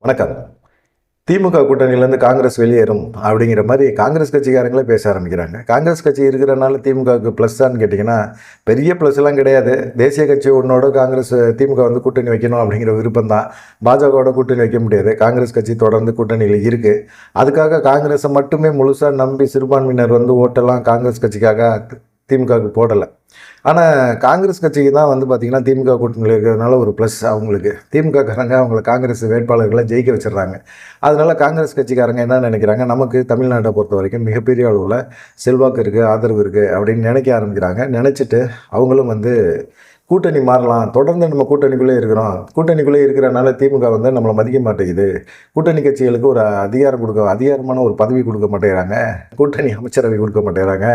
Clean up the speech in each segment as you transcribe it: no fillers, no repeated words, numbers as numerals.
வணக்கம். திமுக கூட்டணியிலேருந்து காங்கிரஸ் வெளியேறும் அப்படிங்கிற மாதிரி காங்கிரஸ் கட்சிக்காரங்களே பேச ஆரம்பிக்கிறாங்க. காங்கிரஸ் கட்சி இருக்கிறனால திமுகவுக்கு ப்ளஸ்ஸான்னு கேட்டிங்கன்னா, பெரிய ப்ளஸ்லாம் கிடையாது. தேசிய கட்சி ஒன்னோட காங்கிரஸ் திமுக வந்து கூட்டணி வைக்கணும் அப்படிங்கிற விருப்பம் தான். பாஜகவோட கூட்டணி வைக்க முடியாது. காங்கிரஸ் கட்சி தொடர்ந்து கூட்டணியில் இருக்குது. அதுக்காக காங்கிரஸை மட்டுமே முழுசாக நம்பி சிறுபான்மையினர் வந்து ஓட்டெல்லாம் காங்கிரஸ் கட்சிக்காக திமுகவுக்கு போடலை. ஆனால் காங்கிரஸ் கட்சிக்கு தான் வந்து பார்த்திங்கன்னா திமுக கூட்டணியில் இருக்கிறதுனால ஒரு ப்ளஸ் அவங்களுக்கு. திமுககாரங்க அவங்கள காங்கிரஸ் வேட்பாளர்களை ஜெயிக்க வச்சிடுறாங்க. அதனால் காங்கிரஸ் கட்சிக்காரங்க என்ன நினைக்கிறாங்க, நமக்கு தமிழ்நாட்டை பொறுத்த வரைக்கும் மிகப்பெரிய அளவில் செல்வாக்கு இருக்குது, ஆதரவு இருக்குது அப்படின்னு நினைக்க ஆரம்பிக்கிறாங்க. நினச்சிட்டு அவங்களும் வந்து கூட்டணி மாறலாம், தொடர்ந்து நம்ம கூட்டணிக்குள்ளே இருக்கிறோம், கூட்டணிக்குள்ளே இருக்கிறனால திமுக வந்து நம்மளை மதிக்க மாட்டேங்குது, கூட்டணி கட்சிகளுக்கு ஒரு அதிகாரமான ஒரு பதவி கொடுக்க மாட்டேங்கிறாங்க, கூட்டணி அமைச்சரவை கொடுக்க மாட்டேங்கிறாங்க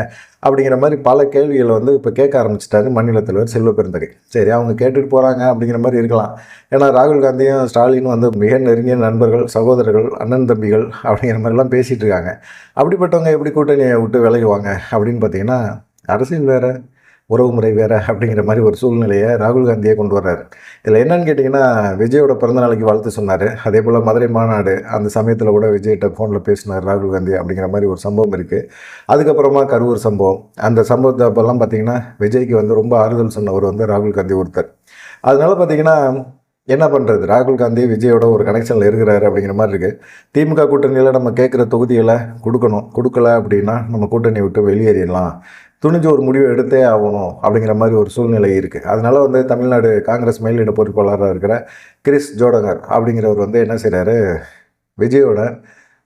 அப்படிங்கிற மாதிரி பல கேள்விகளை வந்து இப்போ கேட்க ஆரம்பிச்சிட்டாரு மாநில தலைவர் செல்வ பெருந்தகை. சரி, அவங்க கேட்டுட்டு போகிறாங்க அப்படிங்கிற மாதிரி இருக்கலாம். ஏன்னா ராகுல் காந்தியும் ஸ்டாலினும் வந்து மிக நெருங்கிய நண்பர்கள், சகோதரர்கள், அண்ணன் தம்பிகள் அப்படிங்கிற மாதிரிலாம் பேசிகிட்டு இருக்காங்க. அப்படிப்பட்டவங்க எப்படி கூட்டணியை விட்டு விலகுவாங்க அப்படின்னு பார்த்தீங்கன்னா, அரசியல் வேறு, உறவுமுறை வேறு அப்படிங்கிற மாதிரி ஒரு சூழ்நிலையை ராகுல் காந்தியே கொண்டு வர்றாரு. இதில் என்னன்னு கேட்டிங்கன்னா, விஜயோட பிறந்தநாளைக்கு வாழ்த்து சொன்னார். அதே போல் மதுரை மாநாடு அந்த சமயத்தில் கூட விஜய்கிட்ட ஃபோனில் பேசினார் ராகுல் காந்தி அப்படிங்கிற மாதிரி ஒரு சம்பவம் இருக்குது. அதுக்கப்புறமா கரூர் சம்பவம், அந்த சம்பவத்தை அப்போல்லாம் பார்த்திங்கன்னா விஜய்க்கு வந்து ரொம்ப ஆறுதல் சொன்னவர் வந்து ராகுல் காந்தி ஒருத்தர். அதனால் பார்த்திங்கன்னா என்ன பண்ணுறது, ராகுல் காந்தி விஜயோட ஒரு கனெக்ஷனில் இருக்கிறாரு அப்படிங்கிற மாதிரி இருக்குது. திமுக கூட்டணியில் நம்ம கேட்குற தொகுதிகளை கொடுக்கல அப்படின்னா நம்ம கூட்டணியை விட்டு வெளியேறிடலாம், துணிஞ்சு ஒரு முடிவை எடுத்தே ஆகணும் அப்படிங்கிற மாதிரி ஒரு சூழ்நிலை இருக்குது. அதனால் வந்து தமிழ்நாடு காங்கிரஸ் மேலிட பொறுப்பாளராக இருக்கிற கிரிஸ் ஜோடங்கர் அப்படிங்கிறவர் வந்து என்ன செய்கிறாரு, விஜயோட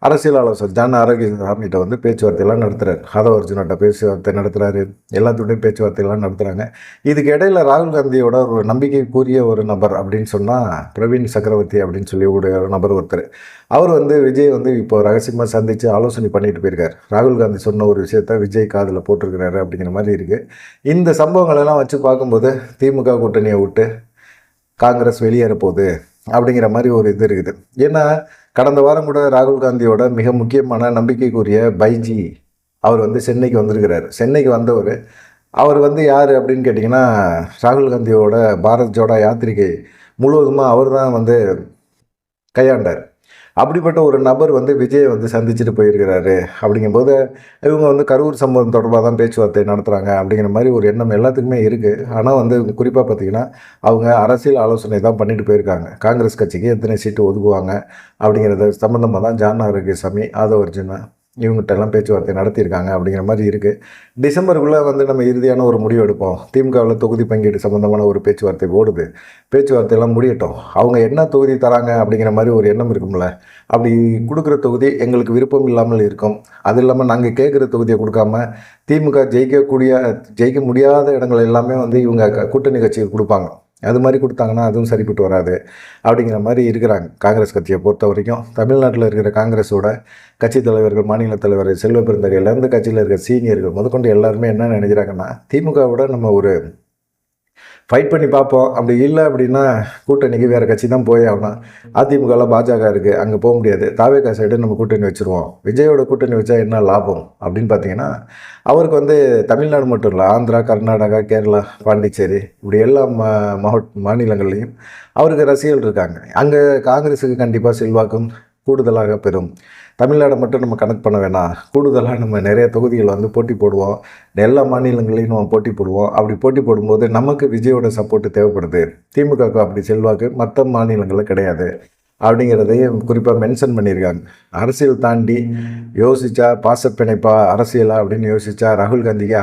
அரசியல் ஆலோசகர் ஜான் ஆரோக்கியசாமிகிட்ட வந்து பேச்சுவார்த்தையெல்லாம் நடத்துகிறார். அர்ஜுன்கிட்ட பேச்சுவார்த்தை நடத்துகிறாரு, எல்லாத்துடையும் பேச்சுவார்த்தையெல்லாம் நடத்துகிறாங்க. இதுக்கு இடையில் ராகுல் காந்தியோட ஒரு நம்பிக்கைக்குரிய ஒரு நபர் அப்படின்னு சொன்னால் பிரவீன் சக்கரவர்த்தி அப்படின்னு சொல்லி ஒரு நபர் ஒருத்தர். அவர் வந்து விஜய் வந்து இப்போ ரகசியமாக சந்தித்து ஆலோசனை பண்ணிட்டு போயிருக்கார். ராகுல் காந்தி சொன்ன ஒரு விஷயத்த விஜய் காதில் போட்டிருக்கிறாரு அப்படிங்கிற மாதிரி இருக்குது. இந்த சம்பவங்களெல்லாம் வச்சு பார்க்கும்போது திமுக கூட்டணியை விட்டு காங்கிரஸ் வெளியேற போகுது அப்படிங்கிற மாதிரி ஒரு இது இருக்குது. ஏன்னா கடந்த வாரம் கூட ராகுல் காந்தியோட மிக முக்கியமான நம்பிக்கைக்குரிய பைஜி அவர் வந்து சென்னைக்கு வந்திருக்கிறார். சென்னைக்கு வந்தவர் அவர் வந்து யார் அப்படின்னு கேட்டிங்கன்னா, ராகுல் காந்தியோட பாரத் ஜோடா யாத்திரிகை முழுவதுமாக அவர் தான் வந்து கையாண்டார். அப்படிப்பட்ட ஒரு நபர் வந்து விஜயை வந்து சந்திச்சுட்டு போயிருக்கிறாரு. அப்படிங்கும்போது இவங்க வந்து கரூர் சம்பவம் தொடர்பாக தான் பேச்சுவார்த்தை நடத்துகிறாங்க அப்படிங்கிற மாதிரி ஒரு எண்ணம் எல்லாத்துக்குமே இருக்குது. ஆனால் வந்து குறிப்பாக பார்த்திங்கன்னா அவங்க அரசியல் ஆலோசனை தான் பண்ணிட்டு போயிருக்காங்க. காங்கிரஸ் கட்சிக்கு எத்தனை சீட்டு ஒதுக்குவாங்க அப்படிங்கிறத சம்மந்தமாக தான் ஜான் ஆரோக்கியசாமி, அர்ஜுனா இவங்ககிட்டலாம் பேச்சுவார்த்தை நடத்தியிருக்காங்க அப்படிங்கிற மாதிரி இருக்குது. டிசம்பருக்குள்ளே வந்து நம்ம இறுதியான ஒரு முடிவு எடுப்போம். திமுகவில் தொகுதி பங்கீடு சம்மந்தமான ஒரு பேச்சுவார்த்தை ஓடுது. பேச்சுவார்த்தையெல்லாம் முடியட்டும், அவங்க என்ன தொகுதி தராங்க அப்படிங்கிற மாதிரி ஒரு எண்ணம் இருக்கும்ல. அப்படி கொடுக்குற தொகுதி எங்களுக்கு விருப்பம் இல்லாமல் இருக்கும். அது இல்லாமல் நாங்கள் கேட்குற தொகுதியை கொடுக்காம திமுக ஜெயிக்க முடியாத இடங்கள் எல்லாமே வந்து இவங்க கூட்டணி கட்சிகள் கொடுப்பாங்க. அது மாதிரி கொடுத்தாங்கன்னா அதுவும் சரிப்பட்டு வராது அப்படிங்கிற மாதிரி இருக்கிறாங்க காங்கிரஸ் கட்சியை பொறுத்த வரைக்கும். தமிழ்நாட்டில் இருக்கிற காங்கிரஸோட கட்சி தலைவர்கள், மாநில தலைவர் செல்வ பெருந்தகையிலேருந்து கட்சியில் இருக்கிற சீனியர்கள் முதற்கொண்டு எல்லாருமே என்ன நினைக்கிறாங்கன்னா, திமுகவோட நம்ம ஒரு ஃபைட் பண்ணி பார்ப்போம், அப்படி இல்லை அப்படின்னா கூட்டணிக்கு வேறு கட்சி தான் போய் ஆகணும். அதிமுகவில் பாஜக இருக்குது, அங்கே போக முடியாது, தாவேகா சைடு நம்ம கூட்டணி வச்சுருவோம். விஜயோட கூட்டணி வச்சா என்ன லாபம் அப்படின்னு பார்த்தீங்கன்னா, அவருக்கு வந்து தமிழ்நாடு மட்டும் இல்லை, ஆந்திரா, கர்நாடகா, கேரளா, பாண்டிச்சேரி இப்படி எல்லா மாநிலங்கள்லேயும் அவருக்கு ரசிகர்கள் இருக்காங்க. அங்கே காங்கிரஸுக்கு கண்டிப்பாக செல்வாக்கும் கூடுதலாக பெறும். தமிழ்நாடு மட்டும் நம்ம கனெக்ட் பண்ண வேணாம், கூடுதலாக நம்ம நிறைய தொகுதிகள் வந்து போட்டி போடுவோம், எல்லா மாநிலங்களையும் நம்ம போட்டி போடுவோம். அப்படி போட்டி போடும்போது நமக்கு விஜயோட சப்போர்ட்டு தேவைப்படுது, திமுகவுக்கு அப்படி செல்வாக்கு மற்ற மாநிலங்களில் கிடையாது அப்படிங்கிறதையும் குறிப்பாக மென்ஷன் பண்ணியிருக்காங்க. அரசியல் தாண்டி யோசித்தா பாசப்பிணைப்பா அரசியலா அப்படின்னு யோசித்தா ராகுல் காந்திக்கு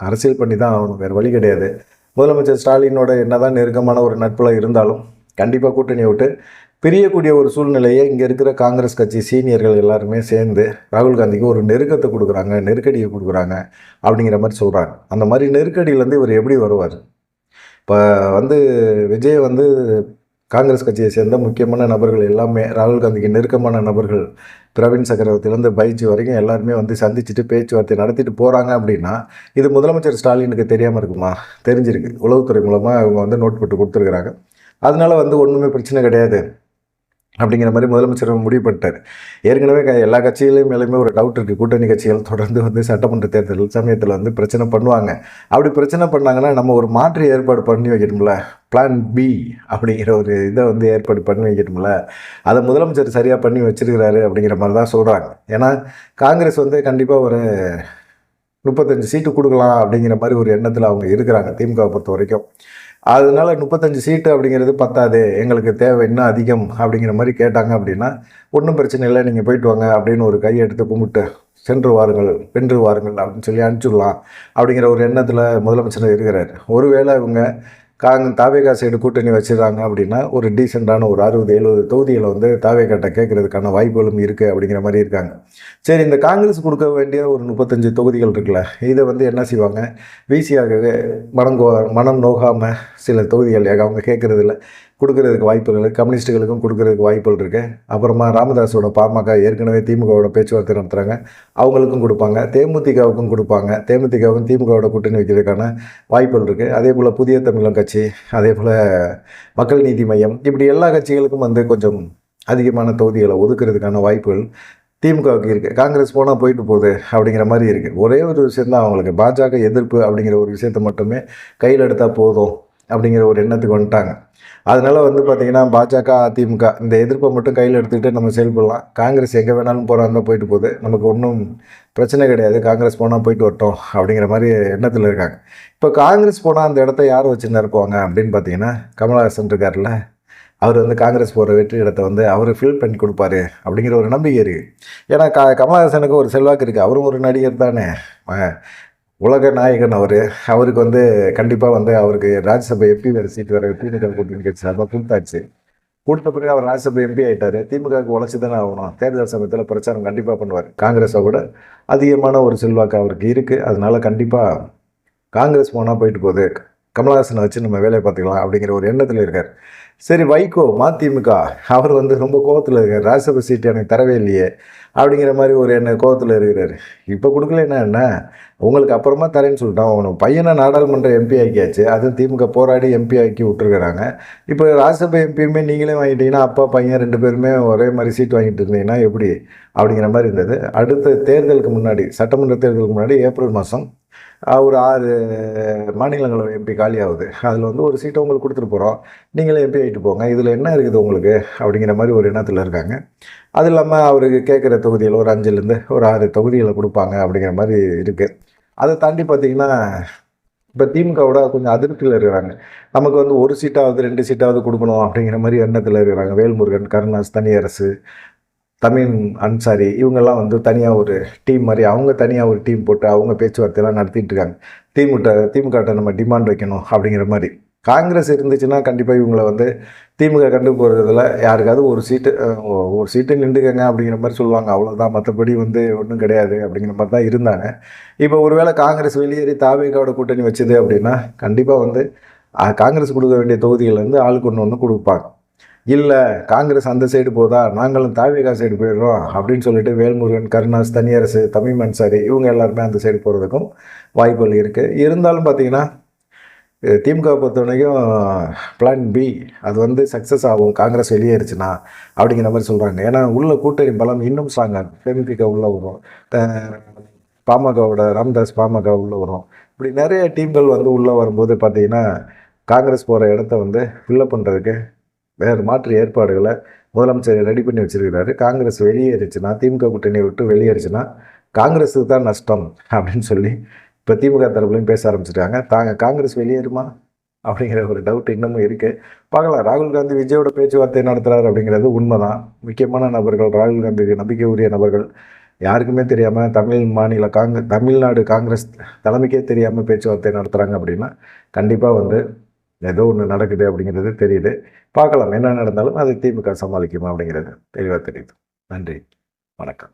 அரசியல் பண்ணி தான் ஆகணும், வேறு வழி கிடையாது. முதலமைச்சர் ஸ்டாலினோட என்னதான் நெருக்கமான ஒரு நட்பில் இருந்தாலும் கண்டிப்பாக கூட்டணியை விட்டு பிரியக்கூடிய ஒரு சூழ்நிலையை இங்கே இருக்கிற காங்கிரஸ் கட்சி சீனியர்கள் எல்லாருமே சேர்ந்து ராகுல் காந்திக்கு ஒரு நெருக்கத்தை கொடுக்குறாங்க, நெருக்கடியை கொடுக்குறாங்க அப்படிங்கிற மாதிரி சொல்கிறாங்க. அந்த மாதிரி நெருக்கடியிலேருந்து இவர் எப்படி வருவார்? இப்போ வந்து விஜய் வந்து காங்கிரஸ் கட்சியை சேர்ந்த முக்கியமான நபர்கள் எல்லாமே ராகுல் காந்திக்கு நெருக்கமான நபர்கள், பிரவீன் சக்கரவர்த்தியிலேருந்து பைஜி வரைக்கும் எல்லாருமே வந்து சந்திச்சுட்டு பேச்சுவார்த்தை நடத்திட்டு போகிறாங்க அப்படின்னா இது முதலமைச்சர் ஸ்டாலினுக்கு தெரியாமல் இருக்குமா? தெரிஞ்சிருக்கு. உளவுத்துறை மூலமாக அவங்க வந்து நோட் போட்டு கொடுத்துருக்குறாங்க. அதனால வந்து ஒன்றுமே பிரச்சனை கிடையாது, அப்படிங்கிற மாதிரி முதலமைச்சர் முடிவு பண்ணிட்டார். ஏற்கனவே எல்லா கட்சிகளையும் மேலேயுமே ஒரு டவுட் இருக்குது. கூட்டணி கட்சிகள் தொடர்ந்து வந்து சட்டமன்ற தேர்தல் சமயத்தில் வந்து பிரச்சனை பண்ணுவாங்க. அப்படி பிரச்சனை பண்ணாங்கன்னா நம்ம ஒரு மாற்று ஏற்பாடு பண்ணி வைக்கணும்ல, பிளான் பி அப்படிங்கிற ஒரு இதை வந்து ஏற்பாடு பண்ணி வைக்கணும்ல. அதை முதலமைச்சர் சரியாக பண்ணி வச்சிருக்கிறாரு அப்படிங்கிற மாதிரி தான் சொல்கிறாங்க. ஏன்னா காங்கிரஸ் வந்து கண்டிப்பாக ஒரு 35 சீட்டு கொடுக்கலாம் அப்படிங்கிற மாதிரி ஒரு எண்ணத்தில் அவங்க இருக்கிறாங்க திமுகவை பொறுத்த வரைக்கும். அதனால 35 சீட்டு அப்படிங்கிறது பத்தாது, எங்களுக்கு தேவை இன்னும் அதிகம் அப்படிங்கிற மாதிரி கேட்டாங்க அப்படின்னா ஒன்றும் பிரச்சனை இல்லை, நீங்கள் போயிட்டு வாங்க அப்படின்னு ஒரு கையை எடுத்து கும்பிட்டு சென்று வாருங்கள் வென்று வாருங்கள் அப்படின்னு சொல்லி அனுப்பிச்சுடலாம் அப்படிங்கிற ஒரு எண்ணத்தில் முதலமைச்சர் இருக்கிறார். ஒருவேளை இவங்க தாவேகா சைடு கூட்டணி வச்சுருக்காங்க அப்படின்னா ஒரு டீசெண்டான ஒரு 60-70 தொகுதிகளை வந்து தாவேகாட்ட கேட்கறதுக்கான வாய்ப்புகளும் இருக்குது அப்படிங்கிற மாதிரி இருக்காங்க. சரி, இந்த காங்கிரஸ் கொடுக்க வேண்டிய ஒரு 35 தொகுதிகள் இருக்குல்ல, இதை வந்து என்ன செய்வாங்க, வீசியாக மனம் நோகாமல் சில தொகுதிகள் அவங்க கேட்குறதில்ல கொடுக்கறதுக்கு வாய்ப்புகள், கம்யூனிஸ்ட்டுகளுக்கும் கொடுக்கறதுக்கு வாய்ப்புகள் இருக்குது. அப்புறமா ராமதாஸோட பாமக ஏற்கனவே திமுகவோட பேச்சுவார்த்தை நடத்துகிறாங்க, அவங்களுக்கும் கொடுப்பாங்க. தேமுதிகவுக்கும் கொடுப்பாங்க. தேமுதிகவுக்கும் திமுகவோட கூட்டணி வைக்கிறதுக்கான வாய்ப்புகள் இருக்குது. அதே போல் புதிய தமிழகம் கட்சி, அதே போல் மக்கள் நீதி மையம், இப்படி எல்லா கட்சிகளுக்கும் வந்து கொஞ்சம் அதிகமான தொகுதிகளை ஒதுக்குறதுக்கான வாய்ப்புகள் திமுகவுக்கு இருக்குது. காங்கிரஸ் போனால் போயிட்டு போகுது அப்படிங்கிற மாதிரி இருக்குது. ஒரே ஒரு விஷயந்தான் அவங்களுக்கு, பாஜக எதிர்ப்பு அப்படிங்கிற ஒரு விஷயத்தை மட்டுமே கையில் எடுத்தால் போதும் அப்படிங்கிற ஒரு எண்ணத்துக்கு வந்துட்டாங்க. அதனால் வந்து பார்த்திங்கன்னா பாஜக அதிமுக இந்த எதிர்ப்பை மட்டும் கையில் எடுத்துக்கிட்டு நம்ம செயல்படலாம். காங்கிரஸ் எங்கே வேணாலும் போகிறாங்க போயிட்டு போகுது, நமக்கு ஒன்றும் பிரச்சனை கிடையாது, காங்கிரஸ் போனால் போயிட்டு வரட்டும் அப்படிங்கிற மாதிரி எண்ணத்தில் இருக்காங்க. இப்போ காங்கிரஸ் போனால் அந்த இடத்த யார் வச்சு நிரப்புவாங்க அப்படின்னு பார்த்தீங்கன்னா கமலஹாசன் இருக்கார்ல, அவர் வந்து காங்கிரஸ் போகிற வெற்றி இடத்தை வந்து அவர் ஃபில் பண்ணி கொடுப்பாரு அப்படிங்கிற ஒரு நம்பிக்கை இருக்குது. ஏன்னா கமலஹாசனுக்கு ஒரு செல்வாக்கு இருக்குது, அவரும் ஒரு நடிகர் தானே, உலக நாயகன் அவருக்கு வந்து கண்டிப்பாக வந்து அவருக்கு ராஜ்யசபா எம்பி வேறு சீட்டு வேறு திமுக கூட்டணி கட்சி சார்பாக கொடுத்தாச்சு. கொடுத்த பிறகு அவர் ராஜ்யசபா எம்பி ஆகிட்டார். திமுகவுக்கு உழைச்சி தானே ஆகணும். தேர்தல் சமயத்தில் பிரச்சாரம் கண்டிப்பாக பண்ணுவார். காங்கிரஸை விட அதிகமான ஒரு செல்வாக்கு அவருக்கு இருக்குது. அதனால கண்டிப்பாக காங்கிரஸ் போனால் போயிட்டு போகுது, கமலஹாசனை வச்சு நம்ம வேலையை பார்த்துக்கலாம் அப்படிங்கிற ஒரு எண்ணத்தில் இருக்கார். சரி, வைகோ மதிமுக அவர் வந்து ரொம்ப கோவத்தில் இருக்கார். ராஜ்யசபா சீட்டு எனக்கு தரவே இல்லையே அப்படிங்கிற மாதிரி ஒரு கோவத்தில் இருக்கிறார். இப்போ கொடுக்கலன்னா என்ன, உங்களுக்கு அப்புறமா தரேன்னு சொல்லிட்டான். அவனுக்கு பையனை நாடாளுமன்ற எம்பி ஆக்கியாச்சு, அது திமுக போராடி எம்பி ஆக்கி விட்டுருக்குறாங்க. இப்போ ராஜ்யசபா எம்பியுமே நீங்களே வாங்கிட்டீங்கன்னா அப்பா பையன் 2 பேருமே ஒரே மாதிரி சீட் வாங்கிட்டு இருந்தீங்கன்னா எப்படி அப்படிங்கிற மாதிரி இருந்தது. அடுத்த தேர்தலுக்கு முன்னாடி, சட்டமன்ற தேர்தலுக்கு முன்னாடி ஏப்ரல் மாதம் ஒரு 6 மாநிலங்களவை எம்பி காலி ஆகுது. அதில் வந்து ஒரு சீட்டை உங்களுக்கு கொடுத்துட்டு போகிறோம், நீங்களே எம்பி ஆகிட்டு போங்க, இதில் என்ன இருக்குது உங்களுக்கு அப்படிங்கிற மாதிரி ஒரு எண்ணத்தில் இருக்காங்க. அது இல்லாமல் அவருக்கு கேட்குற தொகுதியில் ஒரு 5லேருந்து ஒரு 6 தொகுதிகளை கொடுப்பாங்க அப்படிங்கிற மாதிரி இருக்குது. அதை தாண்டி பார்த்திங்கன்னா இப்போ திமுகவோட கொஞ்சம் அதிருப்தியில் இருக்கிறாங்க. நமக்கு வந்து ஒரு சீட்டாவது 2 சீட்டாவது கொடுக்கணும் அப்படிங்கிற மாதிரி எண்ணத்தில் இருக்கிறாங்க. வேல்முருகன், கருணாஸ், தனியரசு, தமிழ் அன்சாரி இவங்கெல்லாம் வந்து தனியாக ஒரு டீம் மாதிரி அவங்க தனியாக ஒரு டீம் போட்டு அவங்க பேச்சுவார்த்தையெல்லாம் நடத்திட்டு இருக்காங்க. திமுகட்ட நம்ம டிமாண்ட் வைக்கணும் அப்படிங்கிற மாதிரி. காங்கிரஸ் இருந்துச்சுன்னா கண்டிப்பாக இவங்களை வந்து திமுக கண்டு போகிறதுல யாருக்காவது ஒரு சீட்டு நின்றுக்கங்க அப்படிங்கிற மாதிரி சொல்லுவாங்க, அவ்வளோதான். மற்றபடி வந்து ஒன்றும் கிடையாது அப்படிங்கிற மாதிரி தான் இருந்தாங்க. இப்போ ஒருவேளை காங்கிரஸ் வெளியேறி தாவேகாவோட கூட்டணி வச்சுது அப்படின்னா கண்டிப்பாக வந்து காங்கிரஸ் கொடுக்க வேண்டிய தொகுதிகள் வந்து ஆளுக்கு ஒன்று கொடுப்பாங்க. இல்லை காங்கிரஸ் அந்த சைடு போதா, நாங்களும் தாவேகா சைடு போயிடுறோம் அப்படின்னு சொல்லிட்டு வேல்முருகன், கருணாஸ், தனியரசு, தமிழ் அன்சாரி இவங்க எல்லாருமே அந்த சைடு போகிறதுக்கும் வாய்ப்புகள் இருக்குது. இருந்தாலும் பார்த்தீங்கன்னா திமுக பொறுத்த வரைக்கும் பிளான் பி அது வந்து சக்ஸஸ் ஆகும் காங்கிரஸ் வெளியேறுச்சுன்னா அப்படிங்கிற மாதிரி சொல்கிறாங்க. ஏன்னா உள்ள கூட்டணி பலம் இன்னும் ஸ்ட்ராங்காக தேமுதிக உள்ளே வரும், பாமகவோட ராமதாஸ் பாமக உள்ளே வரும். இப்படி நிறைய டீம்கள் வந்து உள்ளே வரும்போது பார்த்தீங்கன்னா காங்கிரஸ் போகிற இடத்த வந்து ஃபில்லப் பண்ணுறதுக்கு வேறு மாற்று ஏற்பாடுகளை முதலமைச்சர் ரெடி பண்ணி வச்சிருக்கிறாரு. காங்கிரஸ் வெளியேறிச்சுன்னா, திமுக கூட்டணியை விட்டு வெளியேறிச்சுன்னா காங்கிரஸுக்கு தான் நஷ்டம் அப்படின்னு சொல்லி இப்போ திமுக தரப்புலையும் பேச ஆரம்பிச்சிட்டாங்க. காங்கிரஸ் வெளியேறுமா அப்படிங்கிற ஒரு டவுட் இன்னமும் இருக்குது. பார்க்கலாம். ராகுல் காந்தி விஜயோட பேச்சுவார்த்தை நடத்துகிறார் அப்படிங்கிறது உண்மைதான். முக்கியமான நபர்கள், ராகுல் காந்திக்கு நம்பிக்கை உரிய நபர்கள், யாருக்குமே தெரியாமல் தமிழ்நாடு காங்கிரஸ் தலைமைக்கே தெரியாமல் பேச்சுவார்த்தை நடத்துகிறாங்க அப்படின்னா கண்டிப்பாக வந்து ஏதோ ஒன்று நடக்குது அப்படிங்கிறது தெரியுது. பார்க்கலாம், என்ன நடந்தாலும் அதை திமுக சமாளிக்குமா அப்படிங்கிறது தெளிவாக தெரியுது. நன்றி, வணக்கம்.